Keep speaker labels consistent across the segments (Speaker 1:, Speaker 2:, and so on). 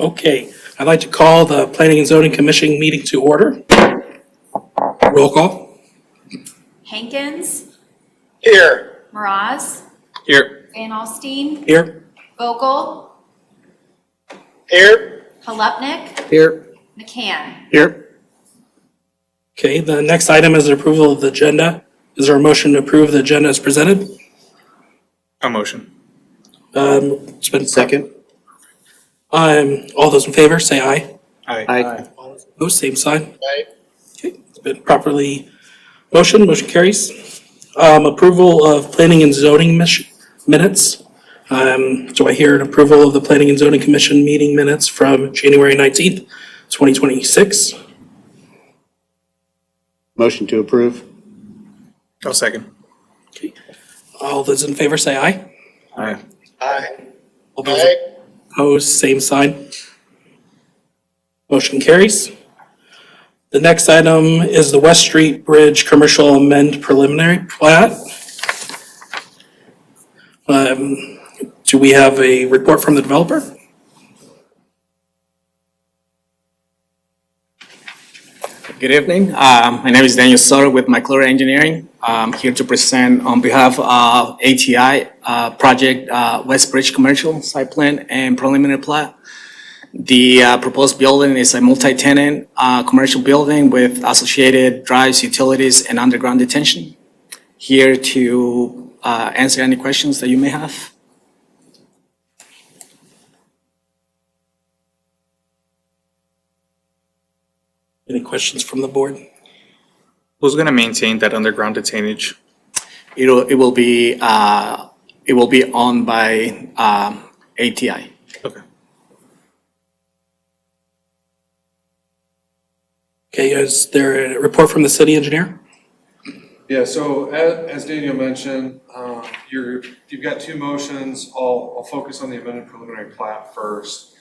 Speaker 1: Okay, I'd like to call the Planning and Zoning Commission meeting to order. Roll call.
Speaker 2: Hankins,
Speaker 3: Here.
Speaker 2: Mraz,
Speaker 3: Here.
Speaker 2: Van Alstine,
Speaker 1: Here.
Speaker 2: Vogel,
Speaker 3: Here.
Speaker 2: Halupnik,
Speaker 3: Here.
Speaker 2: McCann.
Speaker 1: Here. Okay, the next item is the approval of the agenda. Is there a motion to approve the agenda as presented?
Speaker 3: A motion.
Speaker 1: It's been
Speaker 3: Second.
Speaker 1: All those in favor, say aye.
Speaker 3: Aye.
Speaker 1: All those opposed, same sign.
Speaker 3: Aye.
Speaker 1: Okay, it's been properly motion carries. Approval of Planning and Zoning minutes. Do I hear an approval of the Planning and Zoning Commission meeting minutes from January 19th, 2026?
Speaker 4: Motion to approve.
Speaker 3: I'll second.
Speaker 1: Okay. All those in favor say aye.
Speaker 3: Aye.
Speaker 4: Aye.
Speaker 1: All those opposed, same sign. Motion carries. The next item is the West Street Bridge Commercial Amend Preliminary Plat. Do we have a report from the developer?
Speaker 5: Good evening. My name is Daniel Soto with McClure Engineering. I'm here to present on behalf of ATI project West Bridge Commercial Site Plan and Preliminary Plat. The proposed building is a multi-tenant commercial building with associated drives, utilities, and underground detention. Here to answer any questions that you may have.
Speaker 1: Any questions from the board?
Speaker 3: Who's going to maintain that underground detainage?
Speaker 5: It will be owned by ATI.
Speaker 3: Okay.
Speaker 1: Okay, is there a report from the city engineer?
Speaker 6: Yeah, so as Daniel mentioned, you've got two motions. I'll focus on the amended preliminary plat first.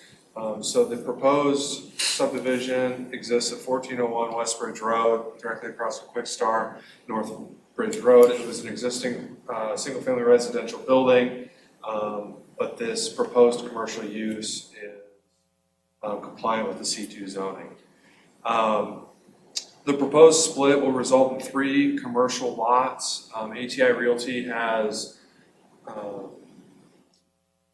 Speaker 6: So the proposed subdivision exists at 1401 West Bridge Road, directly across from Quick Star, North Bridge Road. It was an existing single-family residential building, but this proposed commercial use is compliant with the C2 zoning. The proposed split will result in 3 commercial lots. ATI Realty has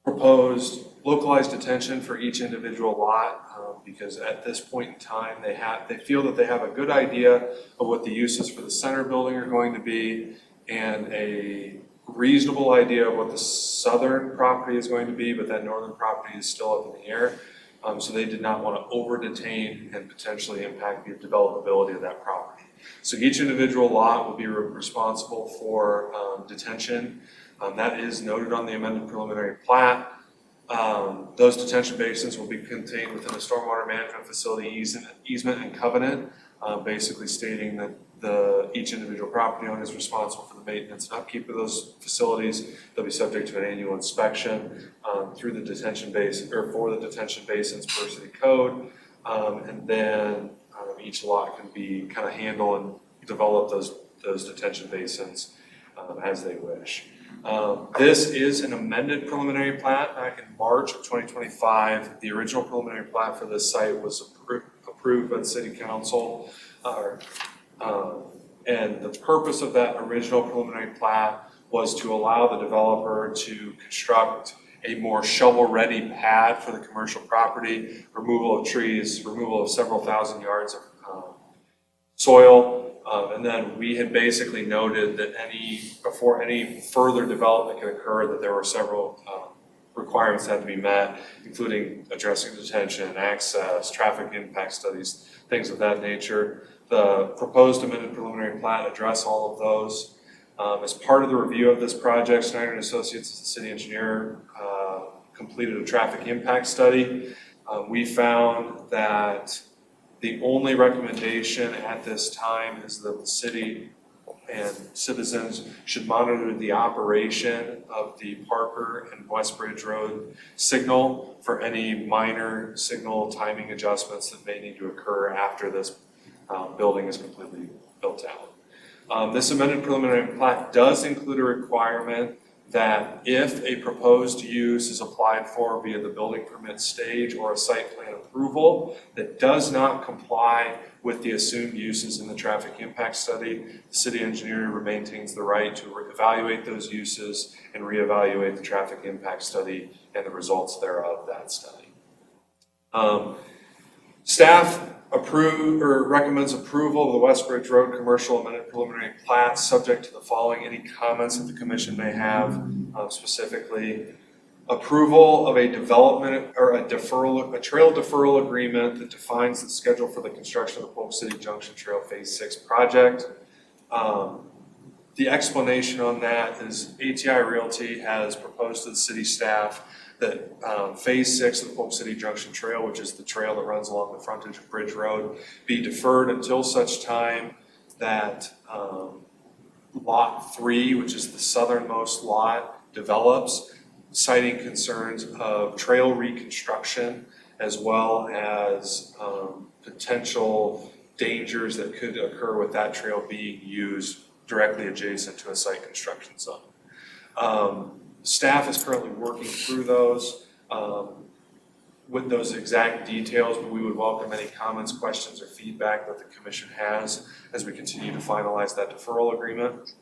Speaker 6: proposed localized detention for each individual lot because at this point in time they feel that they have a good idea of what the uses for the center building are going to be and a reasonable idea of what the southern property is going to be, but that northern property is still up in the air. So they did not want to over detain and potentially impact the developability of that property. So each individual lot will be responsible for detention. That is noted on the amended preliminary plat. Those detention basins will be contained within a stormwater management facility easement and covenant, basically stating that each individual property owner is responsible for the maintenance and upkeep of those facilities. They'll be subject to an annual inspection through the detention basin or for the detention basins per city code, and then each lot can be kind of handle and develop those detention basins as they wish. This is an amended preliminary plat back in March of 2025. The original preliminary plat for this site was approved by the City Council. And the purpose of that original preliminary plat was to allow the developer to construct a more shovel-ready pad for the commercial property, removal of trees, removal of several thousand yards of soil. And then we had basically noted that before any further development could occur, that there were several requirements that had to be met, including addressing detention, access, traffic impact studies, things of that nature. The proposed amended preliminary plat address all of those. As part of the review of this project, Snyder & Associates, as the city engineer, completed a traffic impact study. We found that the only recommendation at this time is that the city and citizens should monitor the operation of the Parker and West Bridge Road signal for any minor signal timing adjustments that may need to occur after this building is completely built out. This amended preliminary plat does include a requirement that if a proposed use is applied for via the building permit stage or a site plan approval that does not comply with the assumed uses in the traffic impact study, the city engineer maintains the right to evaluate those uses and reevaluate the traffic impact study and the results thereof that study. Staff recommends approval of the West Bridge Road Commercial Amended Preliminary Plat, subject to the following: any comments that the commission may have, specifically approval of a development or a trail deferral agreement that defines the schedule for the construction of the Polk City Junction Trail Phase 6 project. The explanation on that is ATI Realty has proposed to the city staff that Phase 6 of the Polk City Junction Trail, which is the trail that runs along the frontage of Bridge Road, be deferred until such time that Lot 3, which is the southernmost lot, develops, citing concerns of trail reconstruction as well as potential dangers that could occur with that trail being used directly adjacent to a site construction zone. Staff is currently working through those with those exact details, but we would welcome any comments, questions, or feedback that the commission has as we continue to finalize that deferral agreement.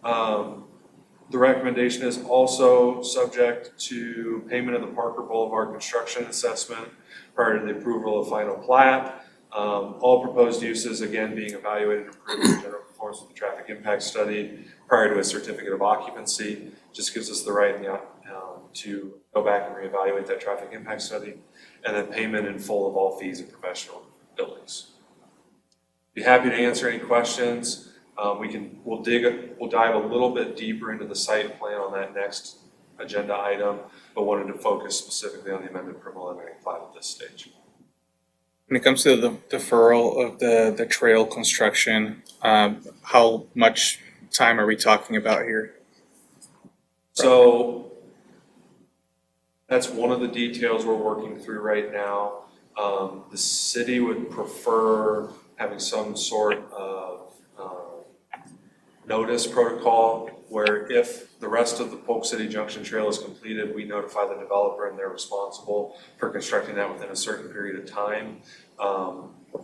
Speaker 6: The recommendation is also subject to payment of the Parker Boulevard construction assessment prior to the approval of final plat. All proposed uses, again, being evaluated and approved in general conformance with the traffic impact study prior to a certificate of occupancy. Just gives us the right to go back and reevaluate that traffic impact study, and then payment in full of all fees and professional billings. Be happy to answer any questions. We'll dive a little bit deeper into the site plan on that next agenda item, but wanted to focus specifically on the amended preliminary plat at this stage.
Speaker 3: When it comes to the deferral of the trail construction, how much time are we talking about here?
Speaker 6: So that's one of the details we're working through right now. The city would prefer having some sort of notice protocol where if the rest of the Polk City Junction Trail is completed, we notify the developer and they're responsible for constructing that within a certain period of time.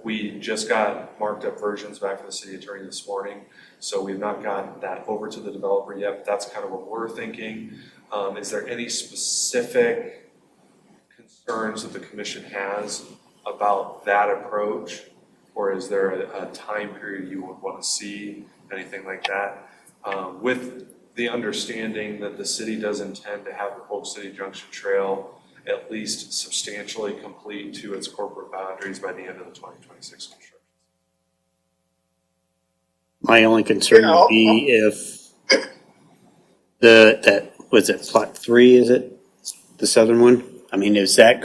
Speaker 6: We just got marked up versions back from the city attorney this morning, so we've not gotten that over to the developer yet, but that's kind of what we're thinking. Is there any specific concerns that the commission has about that approach? Or is there a time period you would want to see, anything like that? With the understanding that the city does intend to have the Polk City Junction Trail at least substantially complete to its corporate boundaries by the end of the 2026 construction.
Speaker 4: My only concern would be if was it plot 3, is it? The southern one? I mean, is that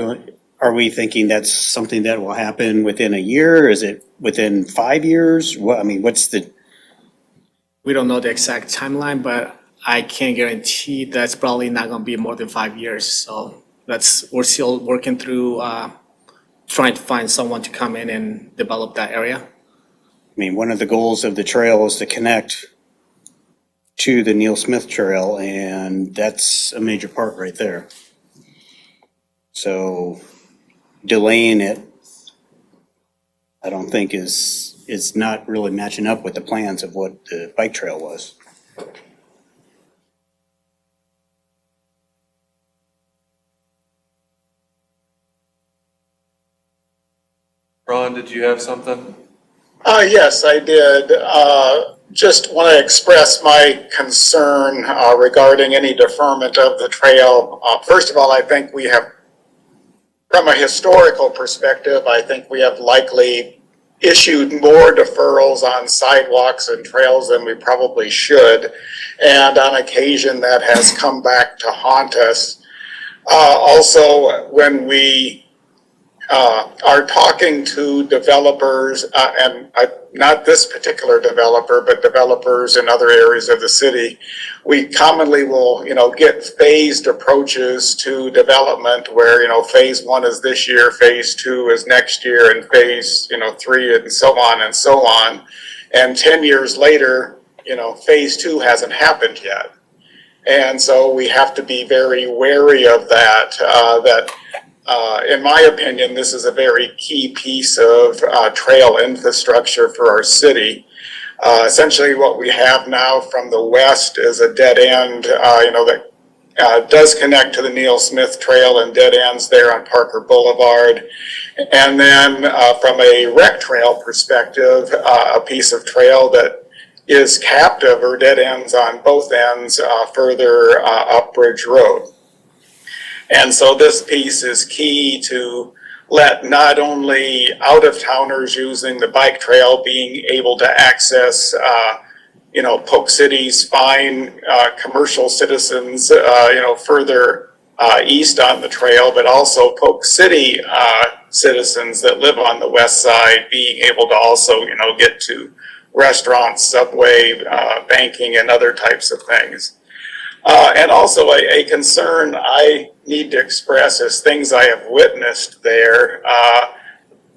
Speaker 4: are we thinking that's something that will happen within a year? Is it within 5 years? What's the...
Speaker 5: We don't know the exact timeline, but I can guarantee that's probably not gonna be more than 5 years. So we're still working through trying to find someone to come in and develop that area.
Speaker 4: I mean, one of the goals of the trail is to connect to the Neil Smith Trail, and that's a major part right there. So delaying it, I don't think is not really matching up with the plans of what the bike trail was.
Speaker 6: Ron, did you have something?
Speaker 7: Yes, I did. Just want to express my concern regarding any deferment of the trail. First of all, I think we have, from a historical perspective, I think we have likely issued more deferrals on sidewalks and trails than we probably should. And on occasion, that has come back to haunt us. Also, when we are talking to developers, and not this particular developer, but developers in other areas of the city, we commonly will, get phased approaches to development where, phase 1 is this year, phase 2 is next year, and phase, 3 and so on and so on. And 10 years later, phase 2 hasn't happened yet. And so we have to be very wary of that, in my opinion, this is a very key piece of trail infrastructure for our city. Essentially what we have now from the west is a dead end, that does connect to the Neil Smith Trail and dead ends there on Parker Boulevard. And then from a rec trail perspective, a piece of trail that is captive or dead ends on both ends further up Bridge Road. And so this piece is key to let not only out-of-towners using the bike trail being able to access, Polk City's fine commercial citizens, further east on the trail, but also Polk City citizens that live on the west side being able to also, get to restaurants, subway, banking, and other types of things. And also a concern I need to express is things I have witnessed there,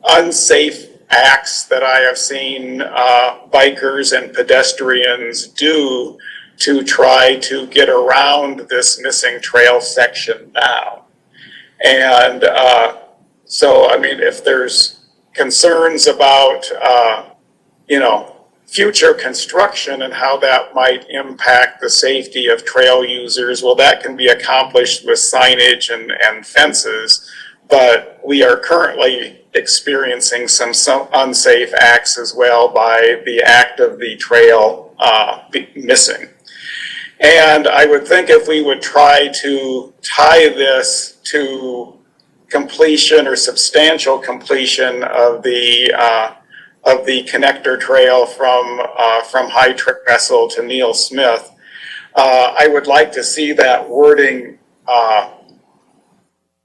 Speaker 7: unsafe acts that I have seen bikers and pedestrians do to try to get around this missing trail section now. And if there's concerns about, future construction and how that might impact the safety of trail users, well, that can be accomplished with signage and fences, but we are currently experiencing some unsafe acts as well by the act of the trail missing. And I would think if we would try to tie this to completion or substantial completion of the connector trail from High Trestle to Neil Smith, I would like to see that wording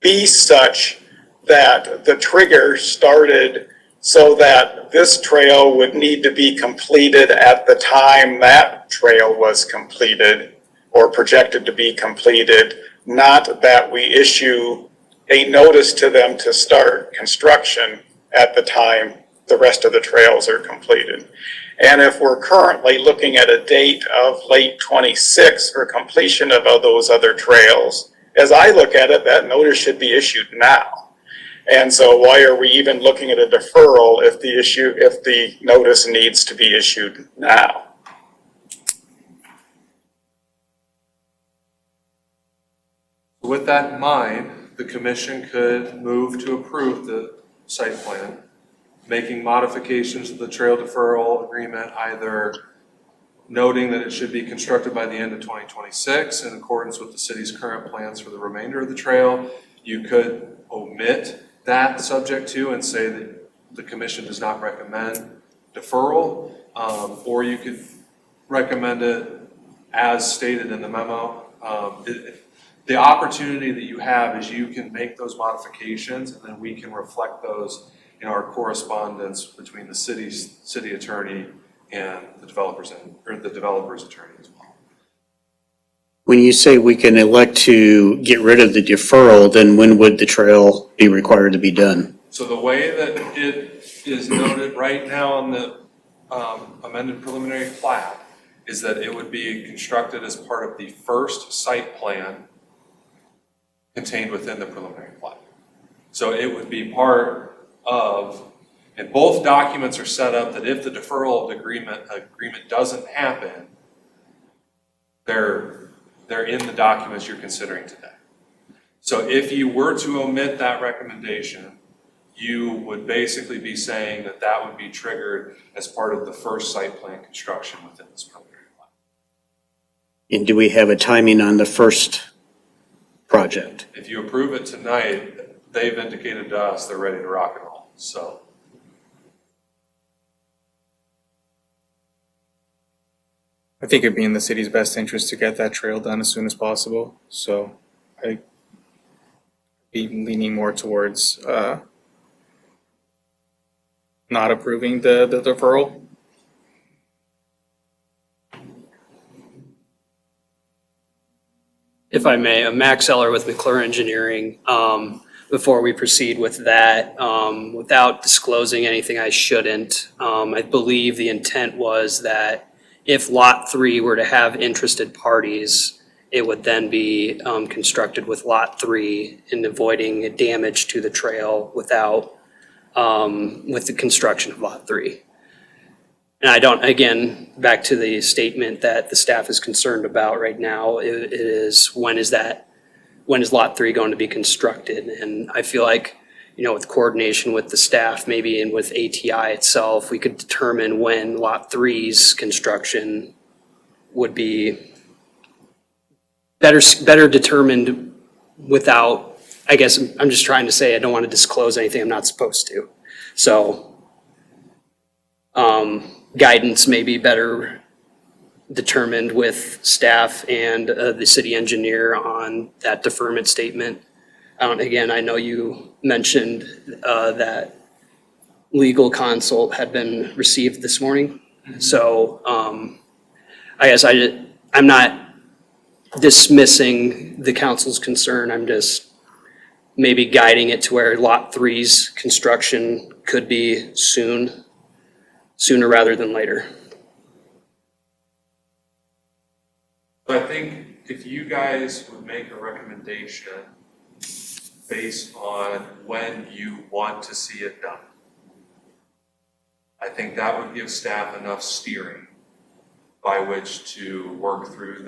Speaker 7: be such that the trigger started so that this trail would need to be completed at the time that trail was completed or projected to be completed, not that we issue a notice to them to start construction at the time the rest of the trails are completed. And if we're currently looking at a date of late 26 for completion of those other trails, as I look at it, that notice should be issued now. And so why are we even looking at a deferral if the notice needs to be issued now?
Speaker 6: With that in mind, the commission could move to approve the site plan, making modifications to the trail deferral agreement, either noting that it should be constructed by the end of 2026 in accordance with the city's current plans for the remainder of the trail. You could omit that subject to and say that the commission does not recommend deferral, or you could recommend it as stated in the memo. The opportunity that you have is you can make those modifications and then we can reflect those in our correspondence between the city attorney and the developer's attorney as well.
Speaker 4: When you say we can elect to get rid of the deferral, then when would the trail be required to be done?
Speaker 6: So the way that it is noted right now on the amended preliminary plat is that it would be constructed as part of the first site plan contained within the preliminary plat. So it would be part of, and both documents are set up that if the deferral of the agreement doesn't happen, they're in the documents you're considering today. So if you were to omit that recommendation, you would basically be saying that that would be triggered as part of the first site plan construction within this preliminary plan.
Speaker 4: And do we have a timing on the first project?
Speaker 6: If you approve it tonight, they've indicated to us they're ready to rock and roll. So
Speaker 3: I think it'd be in the city's best interest to get that trail done as soon as possible. So I'd be leaning more towards not approving the deferral.
Speaker 8: If I may, Max Eller with McClure Engineering. Before we proceed with that, without disclosing anything I shouldn't, I believe the intent was that if Lot 3 were to have interested parties it would then be constructed with Lot 3 and avoiding damage to the trail without, with the construction of Lot 3. And I don't, again, back to the statement that the staff is concerned about right now, it is when is Lot 3 going to be constructed? And I feel like, with coordination with the staff, maybe and with ATI itself, we could determine when Lot 3's construction would be better determined without, I guess, I'm just trying to say, I don't want to disclose anything I'm not supposed to. So, guidance may be better determined with staff and the city engineer on that deferment statement. Again, I know you mentioned that legal consult had been received this morning. So I guess I'm not dismissing the council's concern. I'm just maybe guiding it to where Lot 3's construction could be sooner rather than later.
Speaker 6: I think if you guys would make a recommendation based on when you want to see it done, I think that would give staff enough steering by which to work through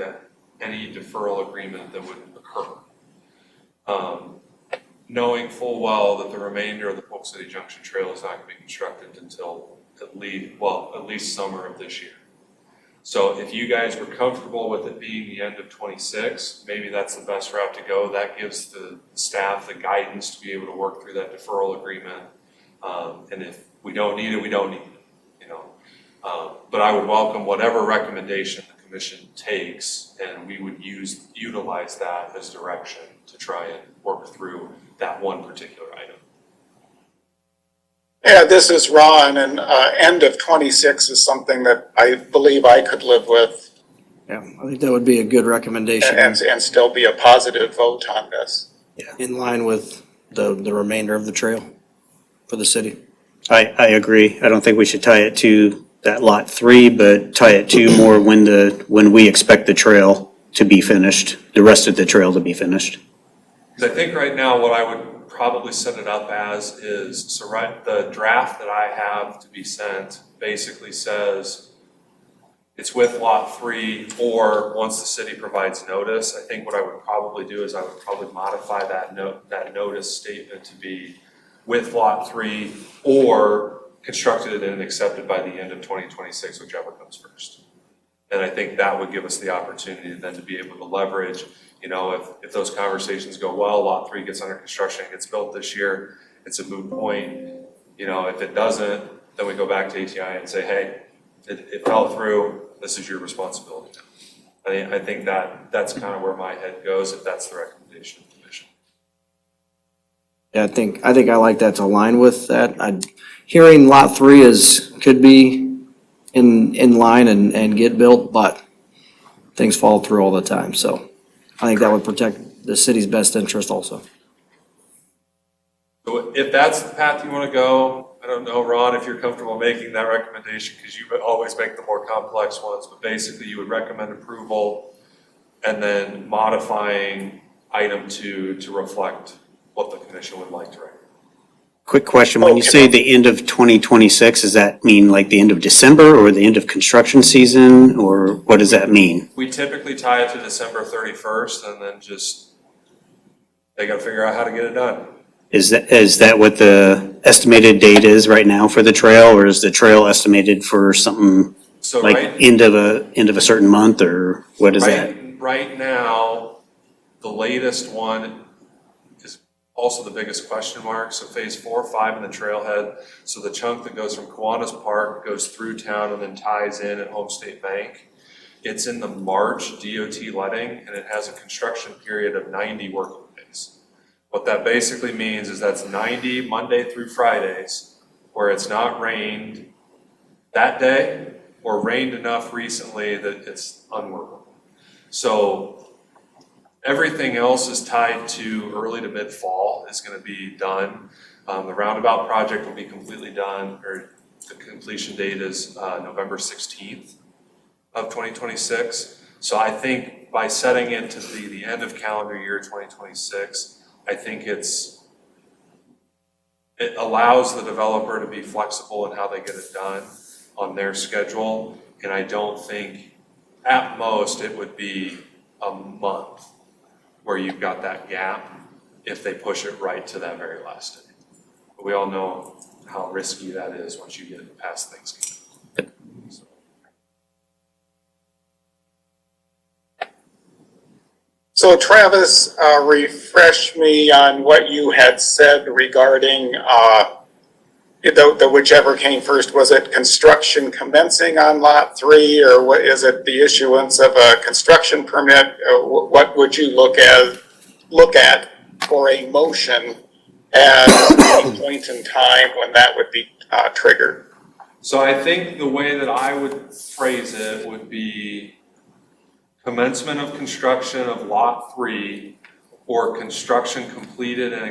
Speaker 6: any deferral agreement that would occur. Knowing full well that the remainder of the Polk City Junction Trail is not going to be constructed until at least summer of this year. So if you guys were comfortable with it being the end of 26, maybe that's the best route to go. That gives the staff the guidance to be able to work through that deferral agreement. And if we don't need it, we don't need it, But I would welcome whatever recommendation the commission takes, and we would utilize that as direction to try and work through that one particular item.
Speaker 7: Yeah, this is Ron, and end of 26 is something that I believe I could live with
Speaker 9: Yeah, I think that would be a good recommendation.
Speaker 7: and still be a positive vote on this.
Speaker 9: In line with the remainder of the trail for the city.
Speaker 4: I agree. I don't think we should tie it to that Lot 3, but tie it to more when we expect the trail to be finished, the rest of the trail to be finished.
Speaker 6: Because I think right now what I would probably set it up as is, so the draft that I have to be sent basically says it's with Lot 3, or once the city provides notice. I think what I would probably do is I would probably modify that notice statement to be with Lot 3 or constructed and accepted by the end of 2026, whichever comes first. And I think that would give us the opportunity then to be able to leverage, if those conversations go well, Lot 3 gets under construction, gets built this year, it's a moot point. If it doesn't, then we go back to ATI and say, hey, it fell through, this is your responsibility. I think that's kind of where my head goes, if that's the recommendation of the commission.
Speaker 9: Yeah, I think I like that to align with that. Hearing Lot 3 could be in line and get built, but things fall through all the time, so I think that would protect the city's best interest also.
Speaker 6: So if that's the path you want to go, I don't know, Ron, if you're comfortable making that recommendation, because you always make the more complex ones, but basically you would recommend approval and then modifying item 2 to reflect what the commission would like to recommend.
Speaker 4: Quick question, when you say the end of 2026, does that mean like the end of December or the end of construction season, or what does that mean?
Speaker 6: We typically tie it to December 31st, and then they got to figure out how to get it done.
Speaker 4: Is that what the estimated date is right now for the trail, or is the trail estimated for something
Speaker 6: So
Speaker 4: like end of a certain month, or what is that?
Speaker 6: Right now, the latest one is also the biggest question mark. So phase 4, 5 in the trailhead. So the chunk that goes from Kiwanis Park goes through town and then ties in at Home State Bank. It's in the March DOT letting, and it has a construction period of 90 working days. What that basically means is that's 90 Monday through Fridays where it's not rained that day or rained enough recently that it's unworkable. So everything else is tied to early to mid-fall is going to be done. The roundabout project will be completely done, or the completion date is November 16th of 2026. So I think by setting it to be the end of calendar year 2026, I think it allows the developer to be flexible in how they get it done on their schedule. And I don't think, at most, it would be a month where you've got that gap if they push it right to that very last day. But we all know how risky that is once you get past Thanksgiving.
Speaker 7: So Travis, refresh me on what you had said regarding the whichever came first. Was it construction commencing on lot 3, or what is it, the issuance of a construction permit? What would you look at for a motion as a point in time when that would be triggered?
Speaker 6: So I think the way that I would phrase it would be commencement of construction of lot 3 or construction completed and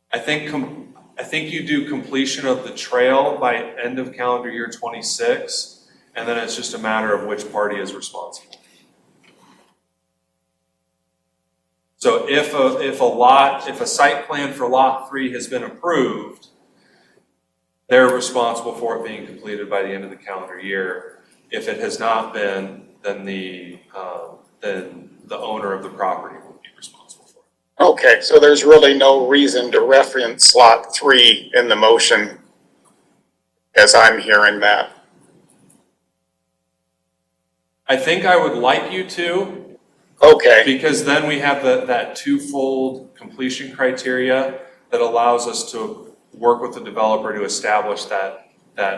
Speaker 6: I think you do completion of the trail by end of calendar year 26, and then it's just a matter of which party is responsible. So if a site plan for lot 3 has been approved, they're responsible for it being completed by the end of the calendar year. If it has not been, then the owner of the property will be responsible for it.
Speaker 7: Okay, so there's really no reason to reference lot 3 in the motion as I'm hearing that.
Speaker 6: I think I would like you to.
Speaker 7: Okay.
Speaker 6: Because then we have that twofold completion criteria that allows us to work with the developer to establish that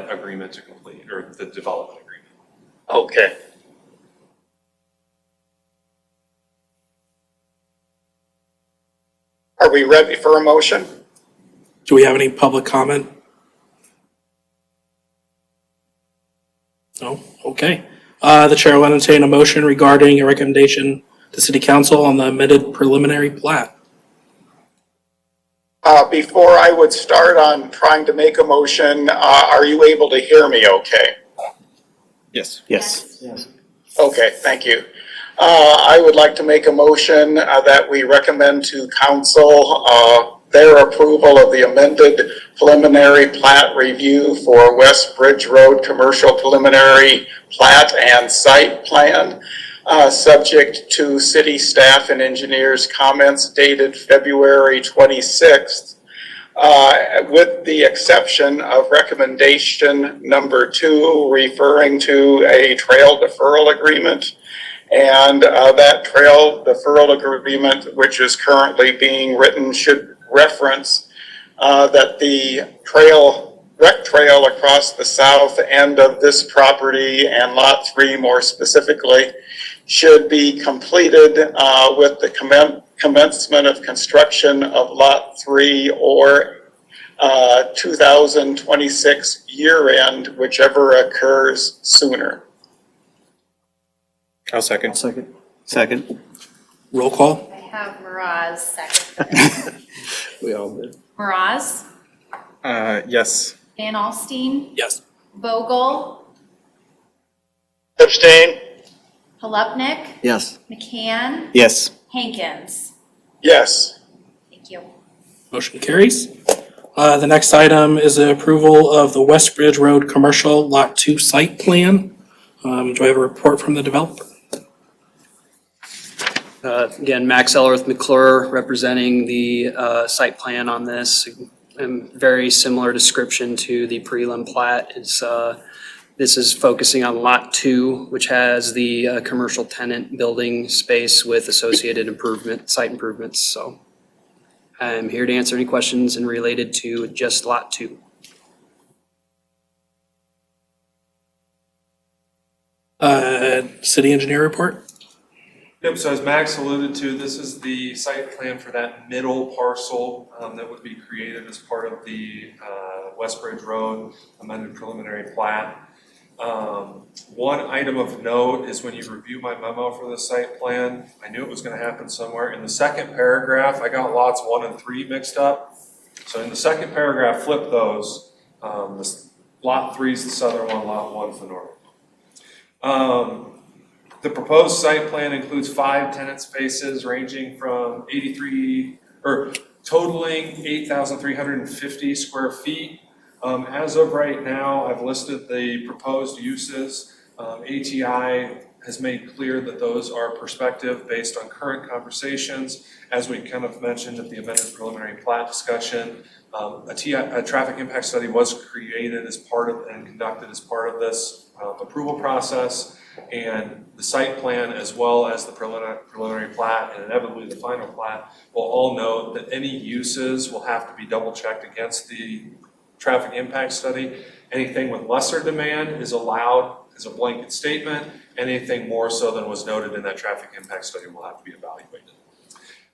Speaker 6: agreement to complete, or the development agreement.
Speaker 7: Okay. Are we ready for a motion?
Speaker 1: Do we have any public comment? No? Okay. The chair will entertain a motion regarding a recommendation to City Council on the amended preliminary plat.
Speaker 7: Before I would start on trying to make a motion, are you able to hear me okay?
Speaker 3: Yes.
Speaker 4: Yes.
Speaker 7: Okay, thank you. I would like to make a motion that we recommend to council their approval of the amended preliminary plat review for West Bridge Road Commercial Preliminary Plat and Site Plan, subject to city staff and engineers' comments dated February 26th, with the exception of recommendation number 2, referring to a trail deferral agreement. And that trail deferral agreement, which is currently being written, should reference that the rec trail across the south end of this property and lot 3 more specifically should be completed with the commencement of construction of lot 3 or 2026 year end, whichever occurs sooner.
Speaker 3: I'll second.
Speaker 4: Second.
Speaker 1: Roll call?
Speaker 2: I have Miraz second.
Speaker 9: We all did.
Speaker 2: Miraz,
Speaker 3: Yes.
Speaker 2: Van Alstine,
Speaker 1: Yes.
Speaker 2: Vogel,
Speaker 7: Abstain?
Speaker 2: Halupnik,
Speaker 9: Yes.
Speaker 2: McCann,
Speaker 4: Yes.
Speaker 2: Hankins.
Speaker 7: Yes.
Speaker 2: Thank you.
Speaker 1: Motion carries. The next item is the approval of the West Bridge Road Commercial Lot 2 site plan. Do I have a report from the developer?
Speaker 8: Again, Max Ellerth McClure representing the site plan on this. Very similar description to the prelim plat. This is focusing on Lot 2, which has the commercial tenant building space with associated site improvements. So I'm here to answer any questions and related to just Lot 2.
Speaker 1: City engineer report?
Speaker 6: Yep, so as Max alluded to, this is the site plan for that middle parcel that would be created as part of the West Bridge Road amended preliminary plat. One item of note is when you review my memo for the site plan, I knew it was gonna happen somewhere. In the second paragraph, I got lots 1 and 3 mixed up. So in the second paragraph, flip those. Lot 3 is the southern one, lot 1 is the northern one. The proposed site plan includes 5 tenant spaces ranging from 83, or totaling 8,350 square feet. As of right now, I've listed the proposed uses. ATI has made clear that those are prospective based on current conversations. As we kind of mentioned at the amended preliminary plat discussion, a traffic impact study was created as part of and conducted as part of this approval process. And the site plan, as well as the preliminary plat and inevitably the final plat, will all note that any uses will have to be double checked against the traffic impact study. Anything with lesser demand is allowed as a blanket statement. Anything more so than was noted in that traffic impact study will have to be evaluated.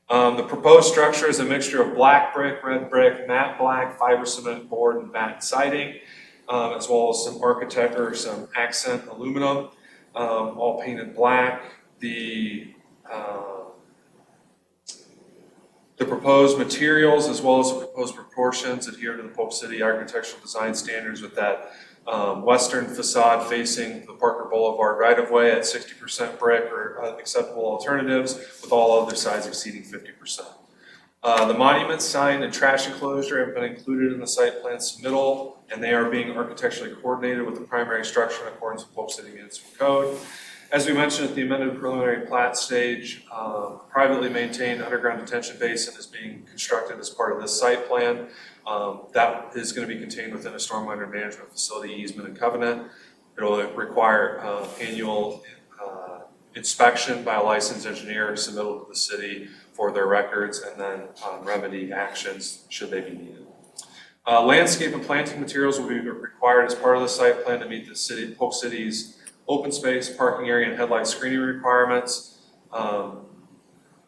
Speaker 6: The proposed structure is a mixture of black brick, red brick, matte black, fiber cement board, and batten siding, as well as some accent aluminum, all painted black. The proposed materials as well as the proposed proportions adhere to the Polk City architectural design standards with that western facade facing the Parker Boulevard right-of-way at 60% brick or acceptable alternatives, with all other sides exceeding 50%. The monument sign and trash enclosure have been included in the site plan submittal, and they are being architecturally coordinated with the primary structure in accordance with Polk City Municipal Code. As we mentioned at the amended preliminary plat stage, privately maintained underground detention basin is being constructed as part of this site plan. That is going to be contained within a stormwater management facility easement and covenant. It will require annual inspection by a licensed engineer submittal to the city for their records, and then remedy actions should they be needed. Landscape and planting materials will be required as part of the site plan to meet the Polk City's open space, parking area, and headlight screening requirements.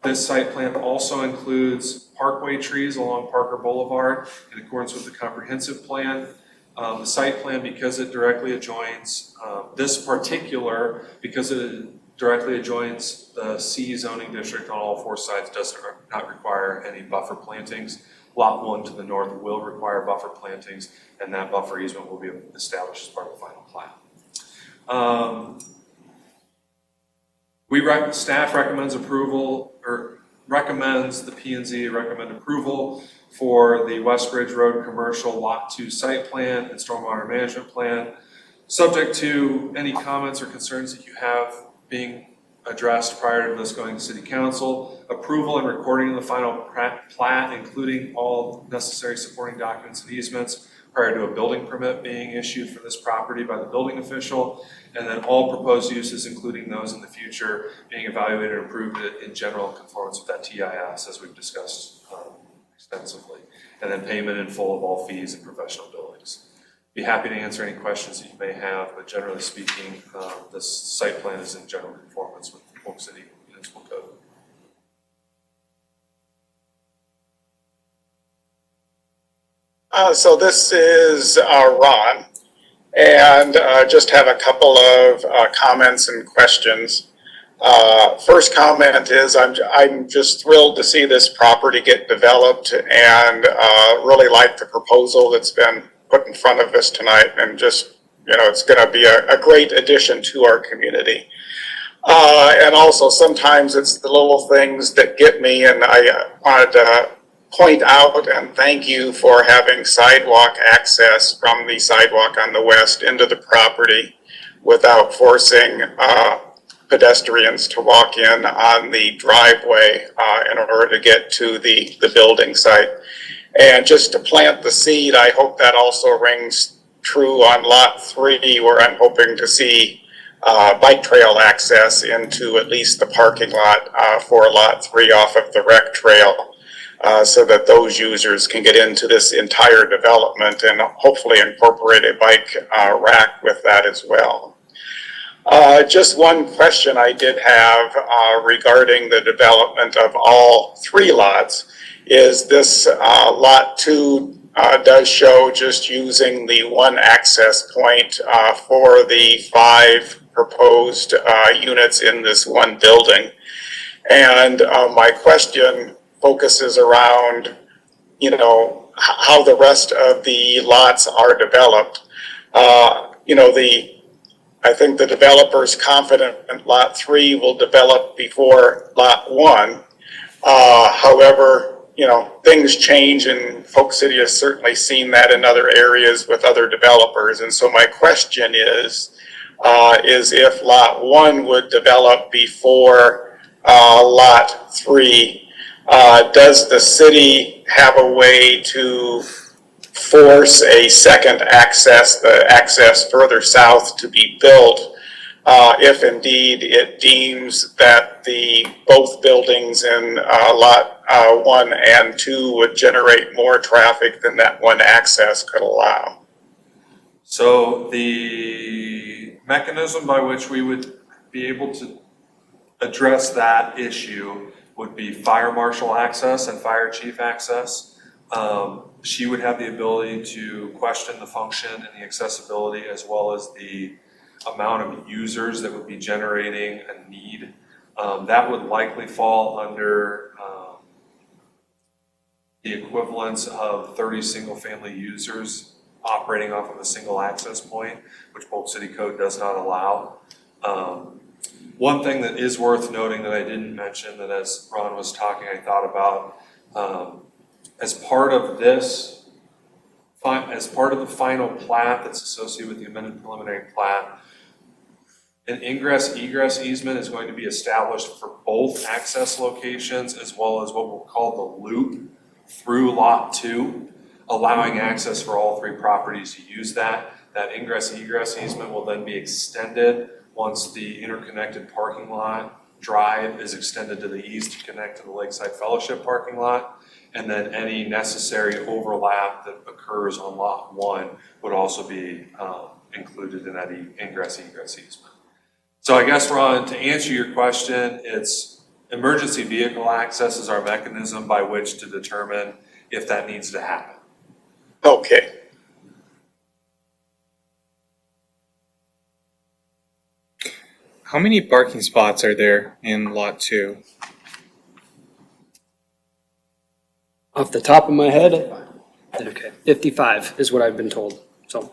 Speaker 6: This site plan also includes parkway trees along Parker Boulevard in accordance with the comprehensive plan. The site plan, because it directly adjoins because it directly adjoins the C zoning district on all 4 sides, does not require any buffer plantings. Lot 1 to the north will require buffer plantings, and that buffer easement will be established as part of the final plan. Staff recommends approval, or recommends the P&Z recommend approval for the West Ridge Road Commercial Lot 2 site plan and stormwater management plan, subject to any comments or concerns that you have being addressed prior to this going to City Council. Approval and recording of the final plat, including all necessary supporting documents and easements prior to a building permit being issued for this property by the building official, and then all proposed uses, including those in the future, being evaluated and approved in general conformance with that TIS, as we've discussed extensively, and then payment in full of all fees and professional billings. Be happy to answer any questions that you may have, but generally speaking, this site plan is in general conformance with the Polk City Municipal Code.
Speaker 7: So this is Ron, and just have a couple of comments and questions. First comment is I'm just thrilled to see this property get developed, and really like the proposal that's been put in front of us tonight, and just, it's going to be a great addition to our community. And also sometimes it's the little things that get me, and I wanted to point out and thank you for having sidewalk access from the sidewalk on the west into the property without forcing pedestrians to walk in on the driveway in order to get to the building site. And just to plant the seed, I hope that also rings true on lot 3, where I'm hoping to see bike trail access into at least the parking lot for lot 3 off of the rec trail, so that those users can get into this entire development and hopefully incorporate a bike rack with that as well. Just one question I did have regarding the development of all 3 lots is this lot 2 does show just using the 1 access point for the 5 proposed units in this 1 building. And my question focuses around how the rest of the lots are developed. I think the developer's confident Lot 3 will develop before Lot 1. However, things change, and Polk City has certainly seen that in other areas with other developers. And so my question is if Lot 1 would develop before Lot 3, does the city have a way to force a second access, the access further south, to be built if indeed it deems that both buildings in Lot 1 and 2 would generate more traffic than that one access could allow?
Speaker 6: So the mechanism by which we would be able to address that issue would be fire marshal access and fire chief access. She would have the ability to question the function and the accessibility, as well as the amount of users that would be generating a need. That would likely fall under the equivalence of 30 single-family users operating off of a single access point, which Polk City Code does not allow. One thing that is worth noting that I didn't mention, that as Ron was talking, I thought about, as part of this, as part of the final plat that's associated with the amended preliminary plat, an ingress egress easement is going to be established for both access locations, as well as what we'll call the loop through Lot 2, allowing access for all three properties to use that. That ingress egress easement will then be extended once the interconnected parking lot drive is extended to the east to connect to the Lakeside Fellowship parking lot. And then any necessary overlap that occurs on Lot 1 would also be included in that ingress egress easement. So I guess, Ron, to answer your question, it's emergency vehicle access is our mechanism by which to determine if that needs to happen.
Speaker 7: Okay.
Speaker 3: How many parking spots are there in Lot 2?
Speaker 8: Off the top of my head, okay, 55 is what I've been told, so.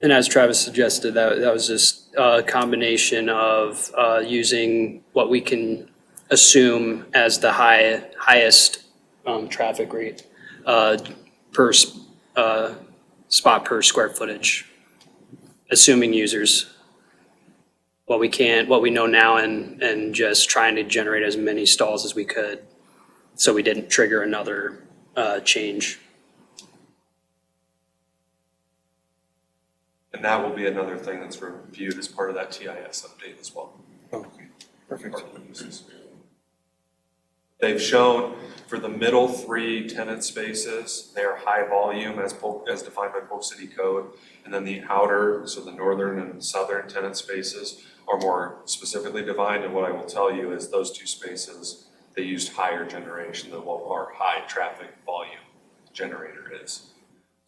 Speaker 8: And as Travis suggested, that was just a combination of using what we can assume as the highest traffic rate per spot per square footage, assuming users. What we know now, and just trying to generate as many stalls as we could, so we didn't trigger another change.
Speaker 6: And that will be another thing that's reviewed as part of that TIS update as well.
Speaker 3: Okay, perfect.
Speaker 6: Parking uses. They've shown for the middle 3 tenant spaces, they are high volume as defined by Polk City Code. And then the outer, so the northern and southern tenant spaces are more specifically defined. And what I will tell you is those 2 spaces, they used higher generation than what our high traffic volume generator is.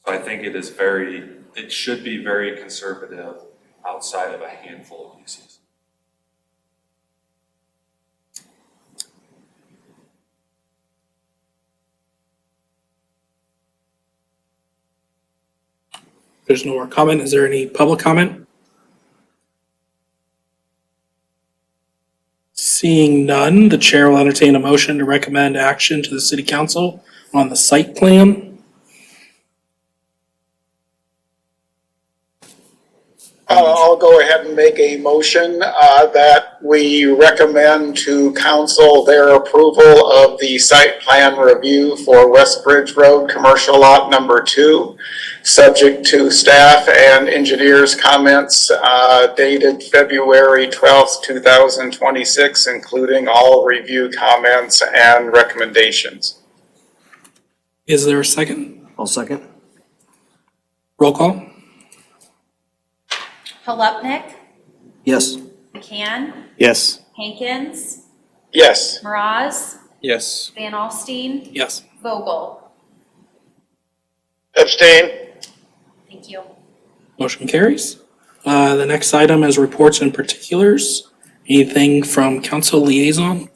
Speaker 6: So I think it should be very conservative outside of a handful of uses.
Speaker 1: There's no more comment. Is there any public comment? Seeing none, the chair will entertain a motion to recommend action to the city council on the site plan.
Speaker 7: I'll go ahead and make a motion that we recommend to council their approval of the site plan review for West Bridge Road, commercial lot number 2, subject to staff and engineers' comments dated February 12th, 2026, including all review comments and recommendations.
Speaker 1: Is there a second?
Speaker 9: I'll second.
Speaker 1: Roll call?
Speaker 2: Halupnik,
Speaker 9: Yes.
Speaker 2: McCann,
Speaker 4: Yes.
Speaker 2: Hankins,
Speaker 7: Yes.
Speaker 2: Mraz,
Speaker 3: Yes.
Speaker 2: Van Alstine,
Speaker 1: Yes.
Speaker 2: Vogel.
Speaker 7: Abstain.
Speaker 2: Thank you.
Speaker 1: Motion carries. The next item is reports and particulars. Anything from council liaison?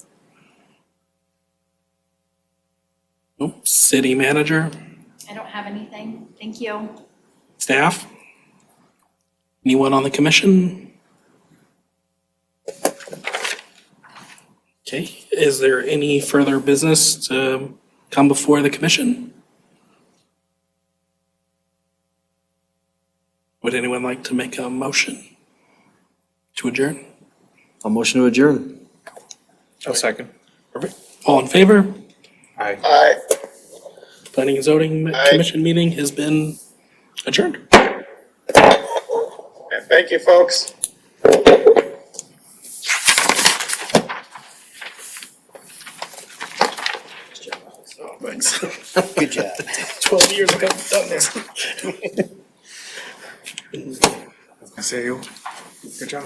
Speaker 1: Nope. City manager,
Speaker 2: I don't have anything. Thank you.
Speaker 1: staff? Anyone on the commission? Okay, is there any further business to come before the commission? Would anyone like to make a motion to adjourn?
Speaker 9: A motion to adjourn.
Speaker 3: I'll second.
Speaker 1: Perfect. All in favor?
Speaker 3: Aye.
Speaker 7: Aye.
Speaker 1: Planning and zoning
Speaker 7: Aye.
Speaker 1: commission meeting has been adjourned.
Speaker 7: Thank you, folks.
Speaker 1: Thanks.
Speaker 4: Good job.
Speaker 1: 12 years ago, done this.
Speaker 3: I say you. Good job.